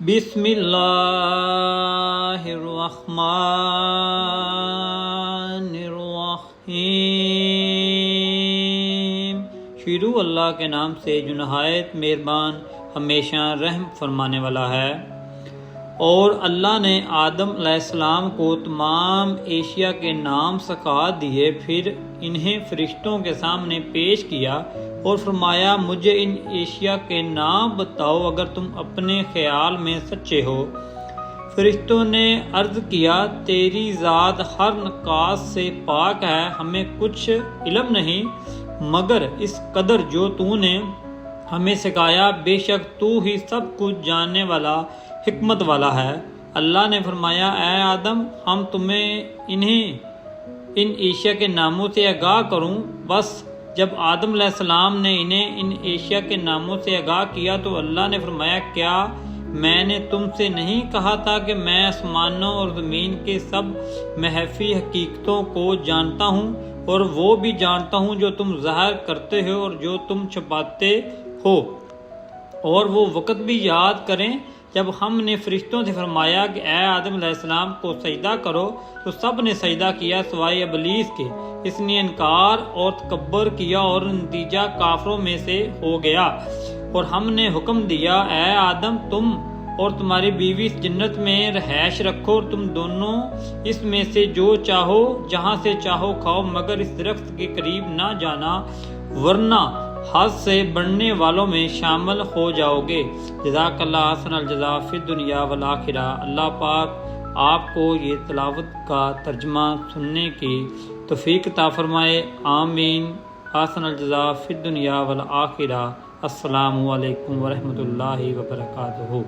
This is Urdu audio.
بسم اللہ الرحمن الرحیم۔ شروع اللہ کے نام سے جو نہایت مہربان ہمیشہ رحم فرمانے والا ہے۔ اور اللہ نے آدم علیہ السلام کو تمام اشیاء کے نام سکھا دیے، پھر انہیں فرشتوں کے سامنے پیش کیا اور فرمایا مجھے ان اشیاء کے نام بتاؤ اگر تم اپنے خیال میں سچے ہو۔ فرشتوں نے عرض کیا تیری ذات ہر نقص سے پاک ہے، ہمیں کچھ علم نہیں مگر اس قدر جو تو نے ہمیں سکھایا، بے شک تو ہی سب کچھ جاننے والا حکمت والا ہے۔ اللہ نے فرمایا اے آدم ہم تمہیں ان اشیاء کے ناموں سے آگاہ کروں۔ بس جب آدم علیہ السلام نے انہیں ان اشیاء کے ناموں سے آگاہ کیا تو اللہ نے فرمایا کیا میں نے تم سے نہیں کہا تھا کہ میں آسمانوں اور زمین کے سب محفی حقیقتوں کو جانتا ہوں، اور وہ بھی جانتا ہوں جو تم ظاہر کرتے ہو اور جو تم چھپاتے ہو، اور وہ وقت بھی یاد کریں جب ہم نے فرشتوں سے فرمایا کہ اے آدم علیہ السلام کو سجدہ کرو تو سب نے سجدہ کیا سوائے ابلیس کے، اس نے انکار اور تکبر کیا اور نتیجہ کافروں میں سے ہو گیا۔ اور ہم نے حکم دیا اے آدم تم اور تمہاری بیوی اس جنت میں رہائش رکھو، اور تم دونوں اس میں سے جو چاہو جہاں سے چاہو کھاؤ، مگر اس درخت کے قریب نہ جانا ورنہ حد سے بڑھنے والوں میں شامل ہو جاؤ گے۔ جزاک اللہ احسن الجزاء فی الدنیا والآخرہ۔ اللہ پاک آپ کو یہ تلاوت کا ترجمہ سننے کی توفیق عطا فرمائے، آمین۔ احسن الجزاء فی الدنیا والآخرہ۔ السلام علیکم ورحمۃ اللہ وبرکاتہ۔